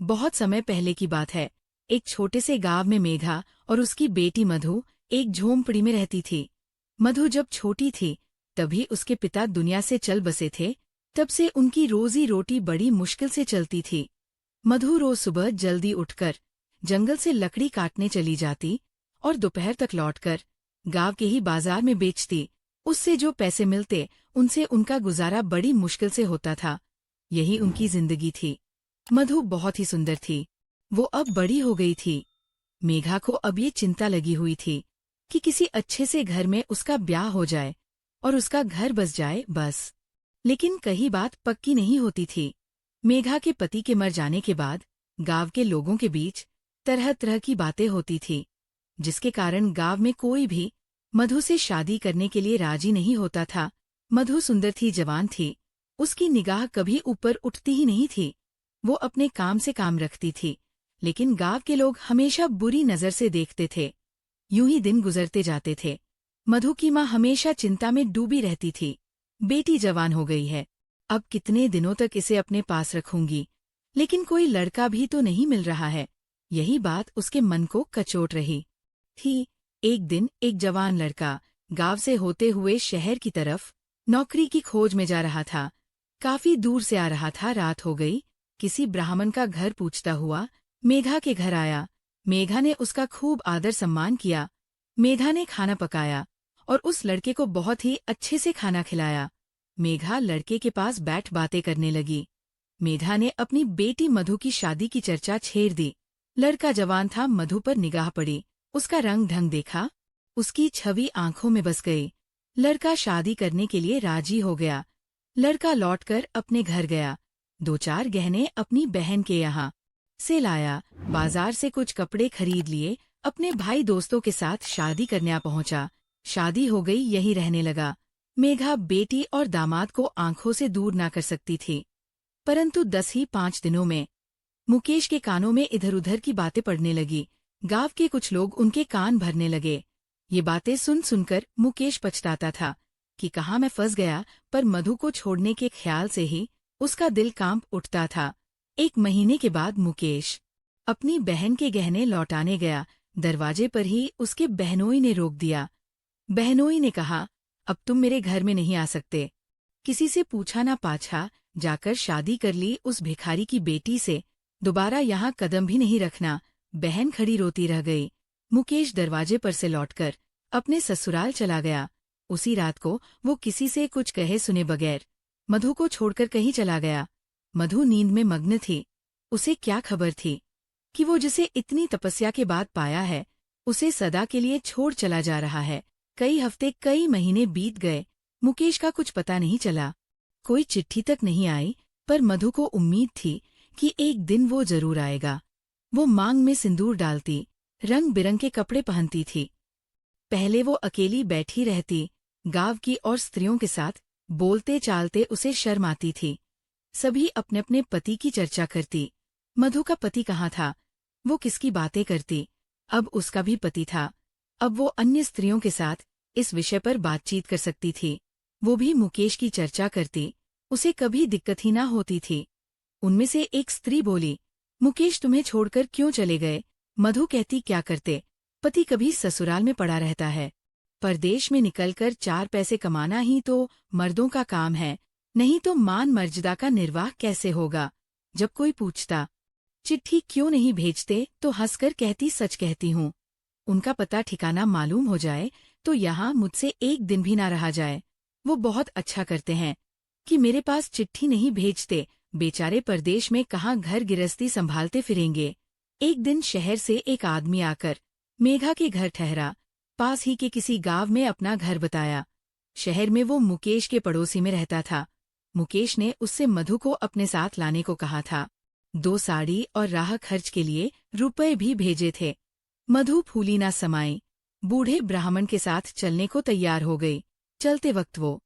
बहुत समय पहले की बात है। एक छोटे से गांव में मेघा और उसकी बेटी मधु एक झोंपड़ी में रहती थी। मधु जब छोटी थी तभी उसके पिता दुनिया से चल बसे थे। तब से उनकी रोजी रोटी बड़ी मुश्किल से चलती थी। मधु रोज सुबह जल्दी उठकर जंगल से लकड़ी काटने चली जाती और दोपहर तक लौटकर गांव के ही बाजार में बेचती। उससे जो पैसे मिलते उनसे उनका गुजारा बड़ी मुश्किल से होता था। यही उनकी जिंदगी थी। मधु बहुत ही सुंदर थी। वो अब बड़ी हो गई थी। मेघा को अब ये चिंता लगी हुई थी कि किसी अच्छे से घर में उसका ब्याह हो जाए और उसका घर बस जाए बस। लेकिन कहीं बात पक्की नहीं होती थी। मेघा के पति के मर जाने के बाद गांव के लोगों के बीच तरह तरह की बातें होती थी, जिसके कारण गांव में कोई भी मधु से शादी करने के लिए राजी नहीं होता था। मधु सुंदर थी, जवान थी। उसकी निगाह कभी ऊपर उठती ही नहीं थी। वो अपने काम से काम रखती थी, लेकिन गांव के लोग हमेशा बुरी नजर से देखते थे। यूं ही दिन गुजरते जाते थे। मधु की माँ हमेशा चिंता में डूबी रहती थी। बेटी जवान हो गई है, अब कितने दिनों तक इसे अपने पास रखूंगी, लेकिन कोई लड़का भी तो नहीं मिल रहा है। यही बात उसके मन को कचोट रही थी। एक दिन एक जवान लड़का गांव से होते हुए शहर की तरफ नौकरी की खोज में जा रहा था। काफी दूर से आ रहा था। रात हो गई। किसी ब्राह्मण का घर पूछता हुआ मेघा के घर आया। मेघा ने उसका खूब आदर सम्मान किया। मेघा ने खाना पकाया और उस लड़के को बहुत ही अच्छे से खाना खिलाया। मेघा लड़के के पास बैठ बातें करने लगी। मेघा ने अपनी बेटी मधु की शादी की चर्चा छेड़ दी। लड़का जवान था। मधु पर निगाह पड़ी। उसका रंग ढंग देखा, उसकी छवि आंखों में बस गई। लड़का शादी करने के लिए राजी हो गया। लड़का लौटकर अपने घर गया। 2-4 गहने अपनी बहन के यहाँ से लाया। बाजार से कुछ कपड़े खरीद लिए। अपने भाई दोस्तों के साथ शादी करने पहुंचा। शादी हो गई, यहीं रहने लगा। मेघा बेटी और दामाद को आंखों से दूर ना कर सकती थी। परंतु 5 दिनों में मुकेश के कानों में इधर उधर की बातें पड़ने लगी। गांव के कुछ लोग उनके कान भरने लगे। ये बातें सुन सुनकर मुकेश पछताता था कि कहाँ मैं फंस गया, पर मधु को छोड़ने के ख्याल से ही उसका दिल कांप उठता था। 1 महीने के बाद मुकेश अपनी बहन के गहने लौटाने गया। दरवाजे पर ही उसके बहनोई ने रोक दिया। बहनोई ने कहा, अब तुम मेरे घर में नहीं आ सकते। किसी से पूछा ना पाछा जाकर शादी कर ली उस भिखारी की बेटी से। दोबारा यहाँ कदम भी नहीं रखना। बहन खड़ी रोती रह गई। मुकेश दरवाजे पर से लौटकर अपने ससुराल चला गया। उसी रात को वो किसी से कुछ कहे सुने बगैर मधु को छोड़कर कहीं चला गया। मधु नींद में मग्न थी। उसे क्या खबर थी कि वो जिसे इतनी तपस्या के बाद पाया है, उसे सदा के लिए छोड़ चला जा रहा है। कई हफ्ते कई महीने बीत गए। मुकेश का कुछ पता नहीं चला। कोई चिट्ठी तक नहीं आई, पर मधु को उम्मीद थी कि एक दिन वो जरूर आएगा। वो मांग में सिंदूर डालती, रंग बिरंगे कपड़े पहनती थी। पहले वो अकेली बैठी रहती। गांव की और स्त्रियों के साथ बोलते चालते उसे शर्म आती थी। सभी अपने अपने पति की चर्चा करती। मधु का पति कहाँ था, वो किसकी बातें करती। अब उसका भी पति था। अब वो अन्य स्त्रियों के साथ इस विषय पर बातचीत कर सकती थी। वो भी मुकेश की चर्चा करती। उसे कभी दिक्कत ही ना होती थी। उनमें से एक स्त्री बोली, मुकेश तुम्हें छोड़कर क्यों चले गए? मधु कहती, क्या करते, पति कभी ससुराल में पड़ा रहता है। परदेश में निकलकर 4 पैसे कमाना ही तो मर्दों का काम है, नहीं तो मान मर्यादा का निर्वाह कैसे होगा। जब कोई पूछता चिट्ठी क्यों नहीं भेजते तो हंसकर कहती, सच कहती हूँ। उनका पता ठिकाना मालूम हो जाए तो यहाँ मुझसे एक दिन भी ना रहा जाए। वो बहुत अच्छा करते हैं कि मेरे पास चिट्ठी नहीं भेजते। बेचारे परदेश में कहाँ घर गिरस्ती संभालते फिरेंगे। एक दिन शहर से एक आदमी आकर मेघा के घर ठहरा। पास ही के किसी गांव में अपना घर बताया। शहर में वो मुकेश के पड़ोसी में रहता था। मुकेश ने उससे मधु को अपने साथ लाने को कहा था। 2 साड़ी और राह खर्च के लिए रुपए भी भेजे थे। मधु फूली ना समाई, बूढ़े ब्राह्मण के साथ चलने को तैयार हो गई। चलते वक्त वो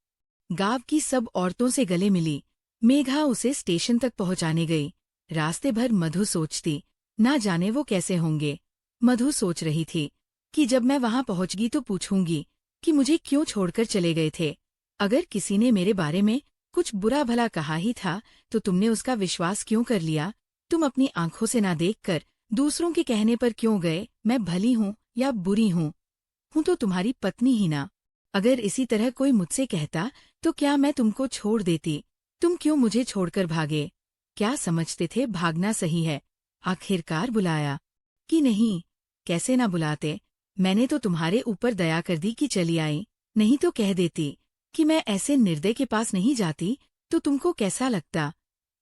गांव की सब औरतों से गले मिली। मेघा उसे स्टेशन तक पहुंचाने गई। रास्ते भर मधु सोचती, ना जाने वो कैसे होंगे। मधु सोच रही थी कि जब मैं वहां पहुंचगी तो पूछूंगी कि मुझे क्यों छोड़कर चले गए थे। अगर किसी ने मेरे बारे में कुछ बुरा भला कहा ही था तो तुमने उसका विश्वास क्यों कर लिया। तुम अपनी आंखों से ना देखकर दूसरों के कहने पर क्यों गए? मैं भली हूँ या बुरी हूँ तो तुम्हारी पत्नी ही ना। अगर इसी तरह कोई मुझसे कहता तो क्या मैं तुमको छोड़ देती? तुम क्यों मुझे छोड़कर भागे? क्या समझते थे भागना सही है? आखिरकार बुलाया कि नहीं? कैसे ना बुलाते, मैंने तो तुम्हारे ऊपर दया कर दी कि चली आई, नहीं तो कह देती कि मैं ऐसे निर्दय के पास नहीं जाती, तो तुमको कैसा लगता?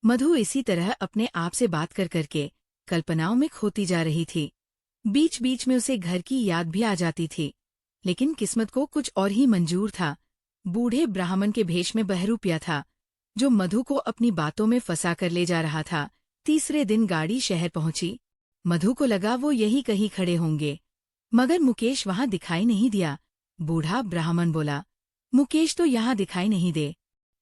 मधु इसी तरह अपने आप से बात कर करके कल्पनाओं में खोती जा रही थी। बीच बीच में उसे घर की याद भी आ जाती थी, लेकिन किस्मत को कुछ और ही मंजूर था। बूढ़े ब्राह्मण के भेष में बहरूपिया था, जो मधु को अपनी बातों में फंसा कर ले जा रहा था। तीसरे दिन गाड़ी शहर पहुंची। मधु को लगा वो यही कहीं खड़े होंगे, मगर मुकेश वहां दिखाई नहीं दिया। बूढ़ा ब्राह्मण बोला, मुकेश तो यहाँ दिखाई नहीं दे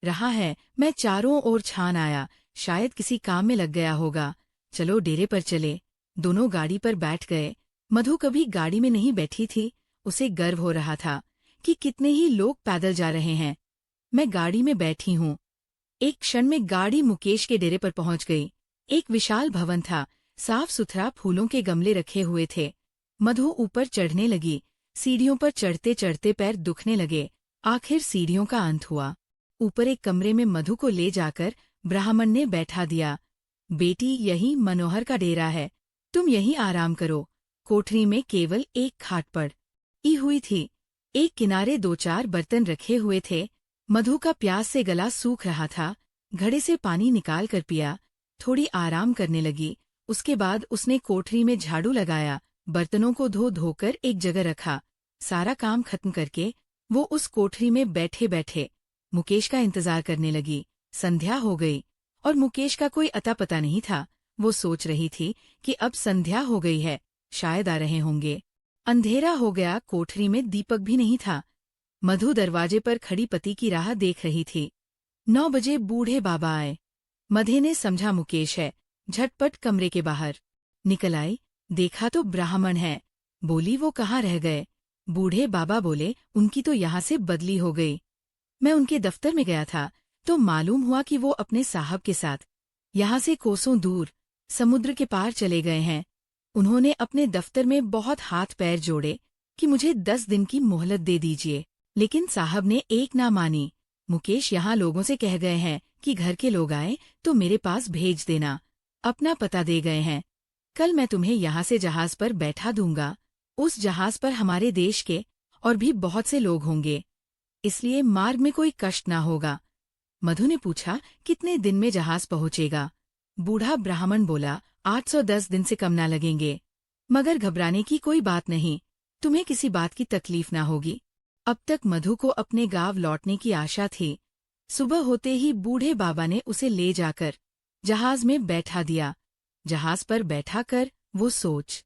रहा है, मैं चारों ओर छान आया, शायद किसी काम में लग गया होगा। चलो डेरे पर चले। दोनों गाड़ी पर बैठ गए। मधु कभी गाड़ी में नहीं बैठी थी, उसे गर्व हो रहा था कि कितने ही लोग पैदल जा रहे हैं, मैं गाड़ी में बैठी हूँ। एक क्षण में गाड़ी मुकेश के डेरे पर पहुंच गई। एक विशाल भवन था, साफ सुथरा, फूलों के गमले रखे हुए थे। मधु ऊपर चढ़ने लगी। सीढ़ियों पर चढ़ते चढ़ते पैर दुखने लगे। आखिर सीढ़ियों का अंत हुआ। ऊपर एक कमरे में मधु को ले जाकर ब्राह्मण ने बैठा दिया। बेटी, यही मनोहर का डेरा है, तुम यहीं आराम करो। कोठरी में केवल एक खाट पड़ी हुई थी। एक किनारे 2-4 बर्तन रखे हुए थे। मधु का प्यास से गला सूख रहा था। घड़े से पानी निकाल कर पिया, थोड़ी आराम करने लगी। उसके बाद उसने कोठरी में झाड़ू लगाया, बर्तनों को धो धोकर एक जगह रखा। सारा काम खत्म करके वो उस कोठरी में बैठे बैठे मुकेश का इंतजार करने लगी। संध्या हो गई और मुकेश का कोई अता पता नहीं था। वो सोच रही थी कि अब संध्या हो गई है, शायद आ रहे होंगे। अंधेरा हो गया, कोठरी में दीपक भी नहीं था। मधु दरवाजे पर खड़ी पति की राह देख रही थी। 9 बजे बूढ़े बाबा आए। मधे ने समझा मुकेश है, झटपट कमरे के बाहर निकल आई। देखा तो ब्राह्मण है। बोली, वो कहाँ रह गए? बूढ़े बाबा बोले, उनकी तो यहाँ से बदली हो गई। मैं उनके दफ्तर में गया था तो मालूम हुआ कि वो अपने साहब के साथ यहाँ से कोसों दूर समुद्र के पार चले गए हैं। उन्होंने अपने दफ्तर में बहुत हाथ पैर जोड़े कि मुझे 10 दिन की मोहलत दे दीजिए, लेकिन साहब ने एक ना मानी। मुकेश यहाँ लोगों से कह गए हैं कि घर के लोग आए तो मेरे पास भेज देना। अपना पता दे गए हैं। कल मैं तुम्हें यहाँ से जहाज पर बैठा दूंगा। उस जहाज पर हमारे देश के और भी बहुत से लोग होंगे, इसलिए मार्ग में कोई कष्ट ना होगा। मधु ने पूछा, कितने दिन में जहाज पहुंचेगा? बूढ़ा ब्राह्मण बोला, 810 दिन से कम ना लगेंगे। मगर घबराने की कोई बात नहीं, तुम्हें किसी बात की तकलीफ ना होगी। अब तक मधु को अपने गांव लौटने की आशा थी। सुबह होते ही बूढ़े बाबा ने उसे ले जाकर जहाज में बैठा दिया। जहाज पर बैठा कर वो सोच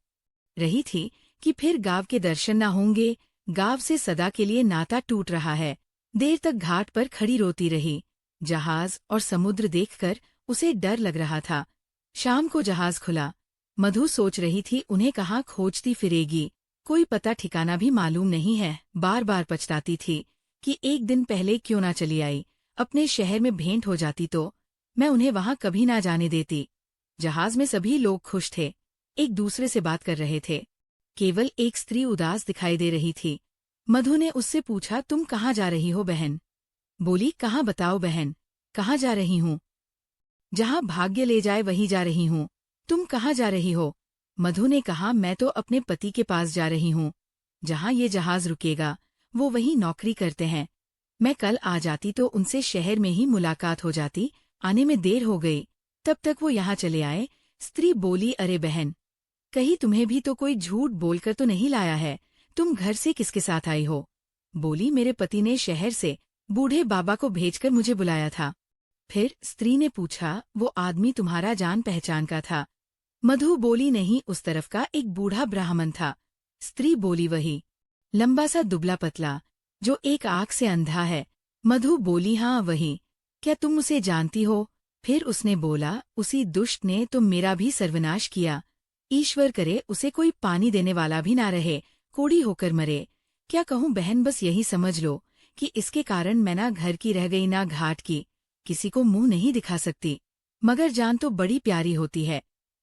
रही थी कि फिर गांव के दर्शन न होंगे। गांव से सदा के लिए नाता टूट रहा है। देर तक घाट पर खड़ी रोती रही। जहाज और समुद्र देखकर उसे डर लग रहा था। शाम को जहाज खुला। मधु सोच रही थी उन्हें कहाँ खोजती फिरेगी, कोई पता ठिकाना भी मालूम नहीं है। बार बार पछताती थी कि एक दिन पहले क्यों ना चली आई। अपने शहर में भेंट हो जाती तो मैं उन्हें वहां कभी ना जाने देती। जहाज में सभी लोग खुश थे, एक दूसरे से बात कर रहे थे। केवल एक स्त्री उदास दिखाई दे रही थी। मधु ने उससे पूछा, तुम कहाँ जा रही हो बहन? बोली, कहाँ बताओ बहन, कहाँ जा रही हूँ? जहाँ भाग्य ले जाए वहीं जा रही हूँ। तुम कहाँ जा रही हो? मधु ने कहा, मैं तो अपने पति के पास जा रही हूँ। जहाँ ये जहाज रुकेगा वो वहीं नौकरी करते हैं। मैं कल आ जाती तो उनसे शहर में ही मुलाकात हो जाती। आने में देर हो गई, तब तक वो यहाँ चले आए। स्त्री बोली, अरे बहन, कहीं तुम्हें भी तो कोई झूठ बोलकर तो नहीं लाया है? तुम घर से किसके साथ आई हो? बोली, मेरे पति ने शहर से बूढ़े बाबा को भेजकर मुझे बुलाया था। फिर स्त्री ने पूछा, वो आदमी तुम्हारा जान पहचान का था? मधु बोली, नहीं, उस तरफ का एक बूढ़ा ब्राह्मण था। स्त्री बोली, वही लंबा सा दुबला पतला जो एक आँख से अंधा है? मधु बोली, हाँ वही। क्या तुम उसे जानती हो? फिर उसने बोला, उसी दुष्ट ने तो मेरा भी सर्वनाश किया। ईश्वर करे उसे कोई पानी देने वाला भी ना रहे, कोड़ी होकर मरे। क्या कहूँ बहन, बस यही समझ लो कि इसके कारण मैं ना घर की रह गई ना घाट की। किसी को मुंह नहीं दिखा सकती, मगर जान तो बड़ी प्यारी होती है।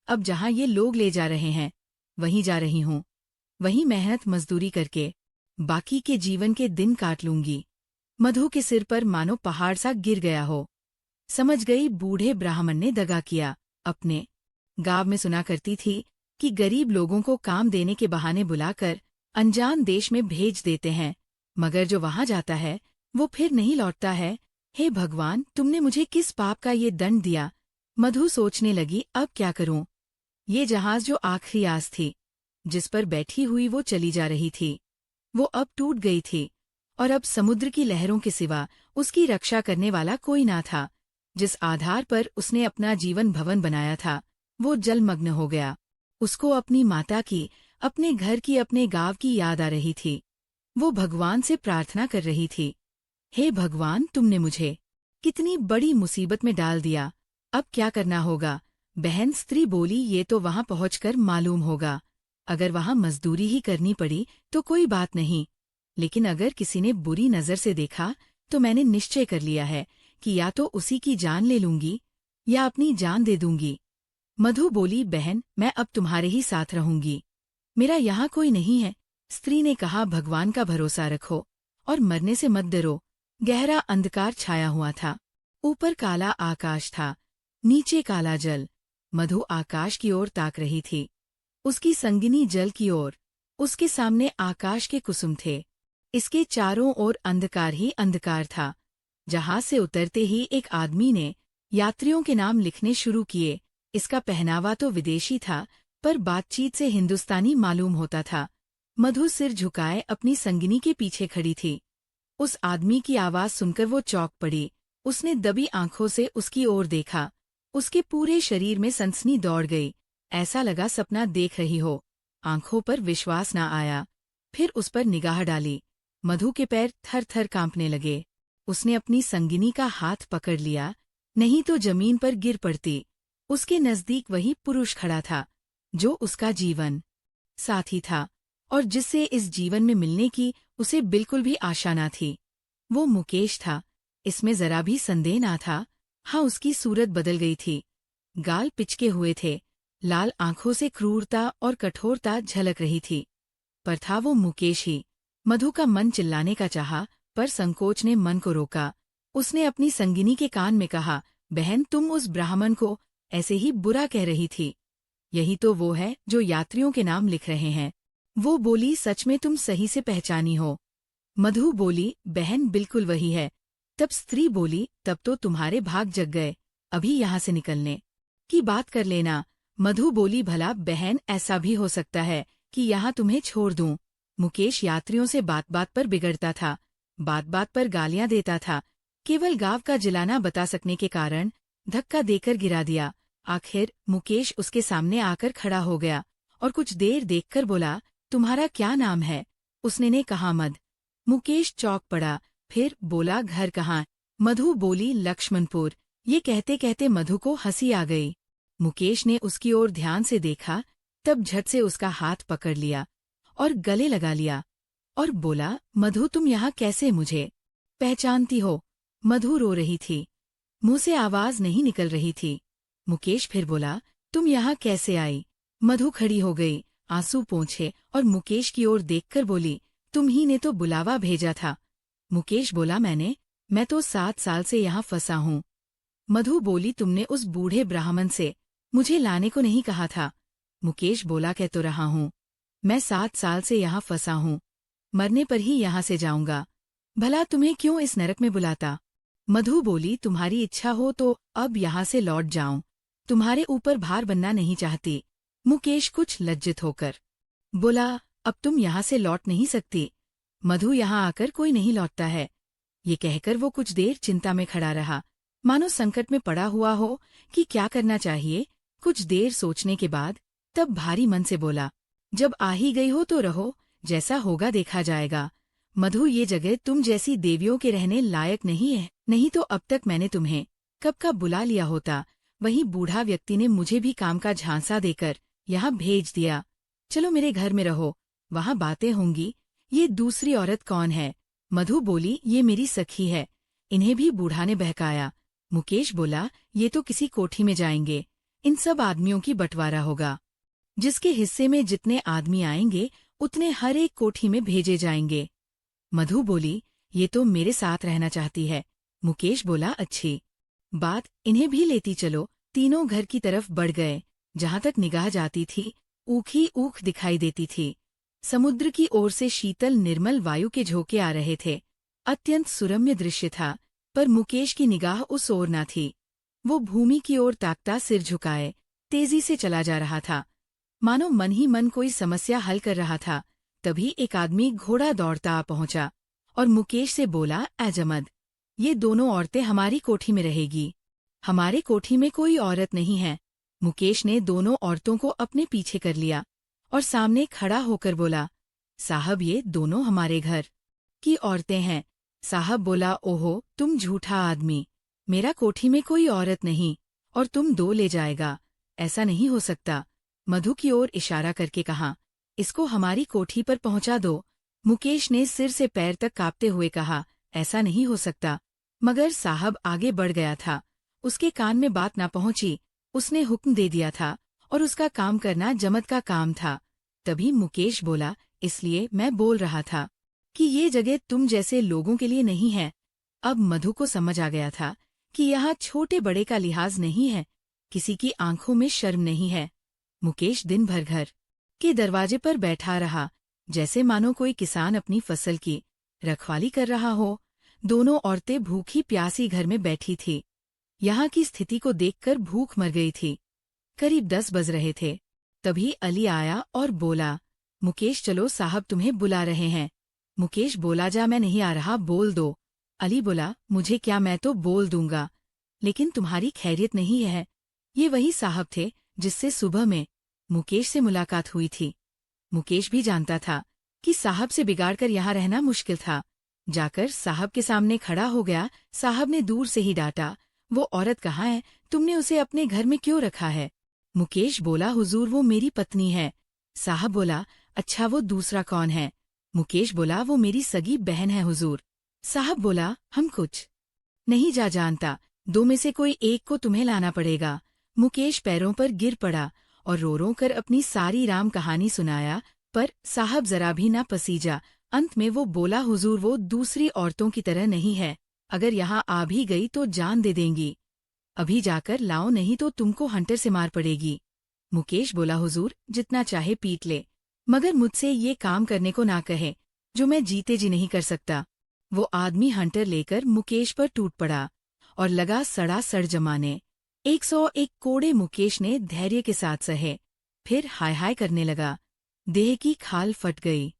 अब जहाँ ये लोग ले जा रहे हैं वहीं जा रही हूँ। वहीं मेहनत मजदूरी करके बाकी के जीवन के दिन काट लूंगी। मधु के सिर पर मानो पहाड़ सा गिर गया हो। समझ गई बूढ़े ब्राह्मण ने दगा किया। अपने गांव में सुना करती थी कि गरीब लोगों को काम देने के बहाने बुलाकर अनजान देश में भेज देते हैं, मगर जो वहां जाता है वो फिर नहीं लौटता है। हे भगवान, तुमने मुझे किस पाप का ये दंड दिया। मधु सोचने लगी, अब क्या करूं। ये जहाज जो आखिरी आस थी, जिस पर बैठी हुई वो चली जा रही थी, वो अब टूट गई थी और अब समुद्र की लहरों के सिवा उसकी रक्षा करने वाला कोई ना था। जिस आधार पर उसने अपना जीवन भवन बनाया था वो जलमग्न हो गया। उसको अपनी माता की, अपने घर की, अपने गांव की याद आ रही थी। वो भगवान से प्रार्थना कर रही थी, हे भगवान, तुमने मुझे कितनी बड़ी मुसीबत में डाल दिया। अब क्या करना होगा। बहन स्त्री बोली, ये तो वहां पहुंचकर मालूम होगा। अगर वहां मजदूरी ही करनी पड़ी तो कोई बात नहीं, लेकिन अगर किसी ने बुरी नजर से देखा तो मैंने निश्चय कर लिया है कि या तो उसी की जान ले लूंगी या अपनी जान दे दूंगी। मधु बोली, बहन, मैं अब तुम्हारे ही साथ रहूंगी, मेरा यहाँ कोई नहीं है। स्त्री ने कहा, भगवान का भरोसा रखो और मरने से मत डरो। गहरा अंधकार छाया हुआ था। ऊपर काला आकाश था, नीचे काला जल। मधु आकाश की ओर ताक रही थी, उसकी संगिनी जल की ओर। उसके सामने आकाश के कुसुम थे, इसके चारों ओर अंधकार ही अंधकार था। जहाज से उतरते ही एक आदमी ने यात्रियों के नाम लिखने शुरू किए। इसका पहनावा तो विदेशी था, पर बातचीत से हिंदुस्तानी मालूम होता था। मधु सिर झुकाए अपनी संगिनी के पीछे खड़ी थी। उस आदमी की आवाज सुनकर वो चौंक पड़ी। उसने दबी आंखों से उसकी ओर देखा। उसके पूरे शरीर में सनसनी दौड़ गई, ऐसा लगा सपना देख रही हो। आंखों पर विश्वास न आया। फिर उस पर निगाह डाली। मधु के पैर थर थर कांपने लगे। उसने अपनी संगिनी का हाथ पकड़ लिया, नहीं तो जमीन पर गिर पड़ती। उसके नजदीक वही पुरुष खड़ा था जो उसका जीवन साथी था और जिससे इस जीवन में मिलने की उसे बिल्कुल भी आशा न थी। वो मुकेश था, इसमें जरा भी संदेह न था। हाँ, उसकी सूरत बदल गई थी। गाल पिचके हुए थे, लाल आंखों से क्रूरता और कठोरता झलक रही थी। पर था वो मुकेश ही। मधु का मन चिल्लाने का चाहा, पर संकोच ने मन को रोका। उसने अपनी संगिनी के कान में कहा, बहन, तुम उस ब्राह्मण को ऐसे ही बुरा कह रही थी। यही तो वो है जो यात्रियों के नाम लिख रहे हैं। वो बोली, सच में तुम सही से पहचानी हो। मधु बोली, बहन, बिल्कुल वही है। तब स्त्री बोली, तब तो तुम्हारे भाग जग गए, अभी यहाँ से निकलने की बात कर लेना। मधु बोली, भला बहन, ऐसा भी हो सकता है कि यहाँ तुम्हें छोड़ दूं। मुकेश यात्रियों से बात बात पर बिगड़ता था, बात बात पर गालियां देता था। केवल गांव का जिलाना बता सकने के कारण धक्का देकर गिरा दिया। आखिर मुकेश उसके सामने आकर खड़ा हो गया और कुछ देर देखकर बोला, तुम्हारा क्या नाम है। उसने ने कहा, मद। मुकेश चौंक पड़ा, फिर बोला, घर कहाँ। मधु बोली, लक्ष्मणपुर। ये कहते कहते मधु को हंसी आ गई। मुकेश ने उसकी ओर ध्यान से देखा, तब झट से उसका हाथ पकड़ लिया और गले लगा लिया और बोला, मधु, तुम यहाँ कैसे मुझे पहचानती हो। मधु रो रही थी, मुंह से आवाज नहीं निकल रही थी। मुकेश फिर बोला, तुम यहाँ कैसे आई। मधु खड़ी हो गई, आंसू पोंछे, और मुकेश की ओर देखकर बोली, तुम ही ने तो बुलावा भेजा था। मुकेश बोला, मैं तो 7 साल से यहाँ फंसा हूँ। मधु बोली, तुमने उस बूढ़े ब्राह्मण से मुझे लाने को नहीं कहा था। मुकेश बोला, कह तो रहा हूँ, मैं 7 साल से यहाँ फंसा हूँ, मरने पर ही यहाँ से जाऊंगा। भला तुम्हें क्यों इस नरक में बुलाता। मधु बोली, तुम्हारी इच्छा हो तो अब यहाँ से लौट जाऊं, तुम्हारे ऊपर भार बनना नहीं चाहती। मुकेश कुछ लज्जित होकर बोला, अब तुम यहाँ से लौट नहीं सकती। मधु, यहाँ आकर कोई नहीं लौटता है। ये कहकर वो कुछ देर चिंता में खड़ा रहा, मानो संकट में पड़ा हुआ हो कि क्या करना चाहिए। कुछ देर सोचने के बाद तब भारी मन से बोला, जब आ ही गई हो तो रहो, जैसा होगा देखा जाएगा। मधु, ये जगह तुम जैसी देवियों के रहने लायक नहीं है, नहीं तो अब तक मैंने तुम्हें कब का बुला लिया होता। वही बूढ़ा व्यक्ति ने मुझे भी काम का झांसा देकर यहाँ भेज दिया। चलो मेरे घर में रहो, वहाँ बातें होंगी। ये दूसरी औरत कौन है। मधु बोली, ये मेरी सखी है, इन्हें भी बूढ़ा ने बहकाया। मुकेश बोला, ये तो किसी कोठी में जाएंगे, इन सब आदमियों की बंटवारा होगा। जिसके हिस्से में जितने आदमी आएंगे उतने हर एक कोठी में भेजे जाएंगे। मधु बोली, ये तो मेरे साथ रहना चाहती है। मुकेश बोला, अच्छी बात, इन्हें भी लेती चलो। तीनों घर की तरफ बढ़ गए। जहां तक निगाह जाती थी ऊख ही ऊख दिखाई देती थी। समुद्र की ओर से शीतल निर्मल वायु के झोंके आ रहे थे। अत्यंत सुरम्य दृश्य था, पर मुकेश की निगाह उस ओर न थी। वो भूमि की ओर ताकता सिर झुकाए तेजी से चला जा रहा था, मानो मन ही मन कोई समस्या हल कर रहा था। तभी एक आदमी घोड़ा दौड़ता आ पहुंचा और मुकेश से बोला, ऐ जमद, ये दोनों औरतें हमारी कोठी में रहेगी। हमारे कोठी में कोई औरत नहीं है। मुकेश ने दोनों औरतों को अपने पीछे कर लिया और सामने खड़ा होकर बोला, साहब ये दोनों हमारे घर की औरतें हैं। साहब बोला, ओहो तुम झूठा आदमी, मेरा कोठी में कोई औरत नहीं और तुम दो ले जाएगा, ऐसा नहीं हो सकता। मधु की ओर इशारा करके कहा, इसको हमारी कोठी पर पहुंचा दो। मुकेश ने सिर से पैर तक कांपते हुए कहा, ऐसा नहीं हो सकता। मगर साहब आगे बढ़ गया था, उसके कान में बात ना पहुंची। उसने हुक्म दे दिया था और उसका काम करना जमद का काम था। तभी मुकेश बोला, इसलिए मैं बोल रहा था कि ये जगह तुम जैसे लोगों के लिए नहीं है। अब मधु को समझ आ गया था कि यहाँ छोटे बड़े का लिहाज नहीं है, किसी की आंखों में शर्म नहीं है। मुकेश दिन भर घर के दरवाजे पर बैठा रहा, जैसे मानो कोई किसान अपनी फसल की रखवाली कर रहा हो। दोनों औरतें भूखी प्यासी घर में बैठी थी। यहाँ की स्थिति को देखकर भूख मर गई थी। करीब 10 बज रहे थे। तभी अली आया और बोला, मुकेश चलो, साहब तुम्हें बुला रहे हैं। मुकेश बोला, जा मैं नहीं आ रहा, बोल दो। अली बोला, मुझे क्या, मैं तो बोल दूंगा, लेकिन तुम्हारी खैरियत नहीं है। ये वही साहब थे जिससे सुबह में मुकेश से मुलाकात हुई थी। मुकेश भी जानता था कि साहब से बिगाड़कर यहाँ रहना मुश्किल था। जाकर साहब के सामने खड़ा हो गया। साहब ने दूर से ही डांटा, वो औरत कहाँ है? तुमने उसे अपने घर में क्यों रखा है? मुकेश बोला, हुजूर वो मेरी पत्नी है। साहब बोला, अच्छा वो दूसरा कौन है? मुकेश बोला, वो मेरी सगी बहन है हुजूर। साहब बोला, हम कुछ नहीं जानता, दो में से कोई एक को तुम्हें लाना पड़ेगा। मुकेश पैरों पर गिर पड़ा और रो रो कर अपनी सारी राम कहानी सुनाया, पर साहब जरा भी ना पसीजा। अंत में वो बोला, हुजूर वो दूसरी औरतों की तरह नहीं है, अगर यहाँ आ भी गई तो जान दे देंगी। अभी जाकर लाओ, नहीं तो तुमको हंटर से मार पड़ेगी। मुकेश बोला, हुजूर जितना चाहे पीट ले, मगर मुझसे ये काम करने को ना कहे जो मैं जीते जी नहीं कर सकता। वो आदमी हंटर लेकर मुकेश पर टूट पड़ा और लगा सड़ा सड़ जमाने। 101 कोड़े मुकेश ने धैर्य के साथ सहे, फिर हाय हाय करने लगा। देह की खाल फट गई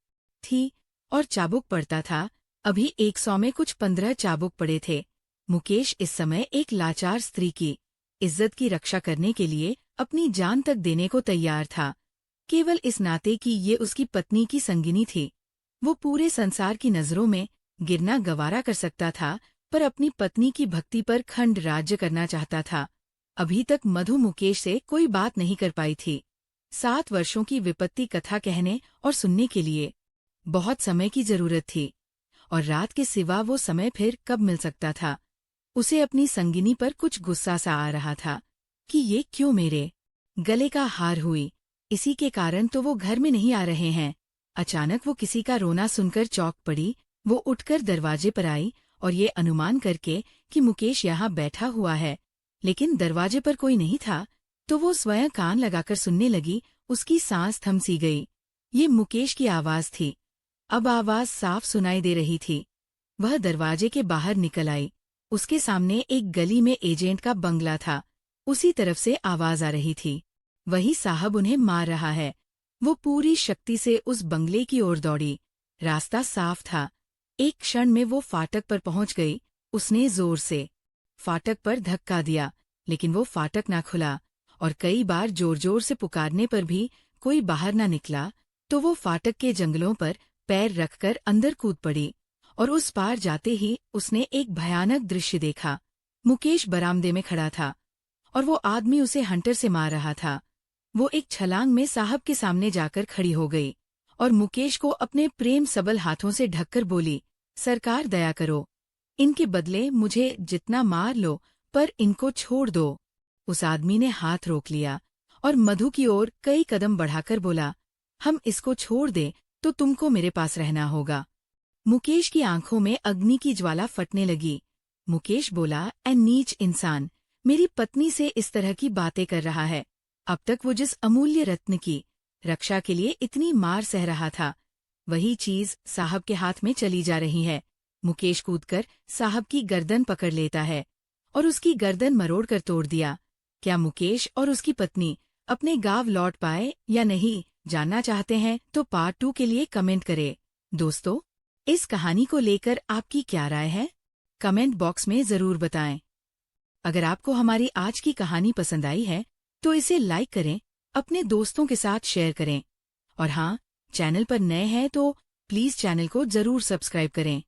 थी और चाबुक पड़ता था। अभी 100 में कुछ 15 चाबुक पड़े थे। मुकेश इस समय एक लाचार स्त्री की इज्जत की रक्षा करने के लिए अपनी जान तक देने को तैयार था, केवल इस नाते कि ये उसकी पत्नी की संगिनी थी। वो पूरे संसार की नजरों में गिरना गवारा कर सकता था, पर अपनी पत्नी की भक्ति पर खंड राज्य करना चाहता था। अभी तक मधु मुकेश से कोई बात नहीं कर पाई थी। 7 वर्षों की विपत्ति कथा कहने और सुनने के लिए बहुत समय की जरूरत थी, और रात के सिवा वो समय फिर कब मिल सकता था। उसे अपनी संगिनी पर कुछ गुस्सा सा आ रहा था कि ये क्यों मेरे गले का हार हुई, इसी के कारण तो वो घर में नहीं आ रहे हैं। अचानक वो किसी का रोना सुनकर चौंक पड़ी। वो उठकर दरवाजे पर आई और ये अनुमान करके कि मुकेश यहाँ बैठा हुआ है, लेकिन दरवाजे पर कोई नहीं था, तो वो स्वयं कान लगाकर सुनने लगी। उसकी सांस थम सी गई। ये मुकेश की आवाज थी। अब आवाज साफ सुनाई दे रही थी। वह दरवाजे के बाहर निकल आई। उसके सामने एक गली में एजेंट का बंगला था। उसी तरफ से आवाज आ रही थी, वही साहब उन्हें मार रहा है। वो पूरी शक्ति से उस बंगले की ओर दौड़ी। रास्ता साफ था। एक क्षण में वो फाटक पर पहुंच गई। उसने जोर से फाटक पर धक्का दिया, लेकिन वो फाटक ना खुला, और कई बार जोर जोर से पुकारने पर भी कोई बाहर ना निकला। तो वो फाटक के जंगलों पर पैर रखकर अंदर कूद पड़ी, और उस पार जाते ही उसने एक भयानक दृश्य देखा। मुकेश बरामदे में खड़ा था और वो आदमी उसे हंटर से मार रहा था। वो एक छलांग में साहब के सामने जाकर खड़ी हो गई और मुकेश को अपने प्रेम सबल हाथों से ढककर बोली, सरकार दया करो, इनके बदले मुझे जितना मार लो, पर इनको छोड़ दो। उस आदमी ने हाथ रोक लिया और मधु की ओर कई कदम बढ़ाकर बोला, हम इसको छोड़ दें तो तुमको मेरे पास रहना होगा। मुकेश की आंखों में अग्नि की ज्वाला फटने लगी। मुकेश बोला, ऐ नीच इंसान, मेरी पत्नी से इस तरह की बातें कर रहा है। अब तक वो जिस अमूल्य रत्न की रक्षा के लिए इतनी मार सह रहा था, वही चीज साहब के हाथ में चली जा रही है। मुकेश कूदकर साहब की गर्दन पकड़ लेता है और उसकी गर्दन मरोड़कर तोड़ दिया। क्या मुकेश और उसकी पत्नी अपने गांव लौट पाए या नहीं, जानना चाहते हैं तो पार्ट 2 के लिए कमेंट करें। दोस्तों, इस कहानी को लेकर आपकी क्या राय है, कमेंट बॉक्स में जरूर बताएं। अगर आपको हमारी आज की कहानी पसंद आई है तो इसे लाइक करें, अपने दोस्तों के साथ शेयर करें और हाँ, चैनल पर नए हैं तो प्लीज चैनल को जरूर सब्सक्राइब करें।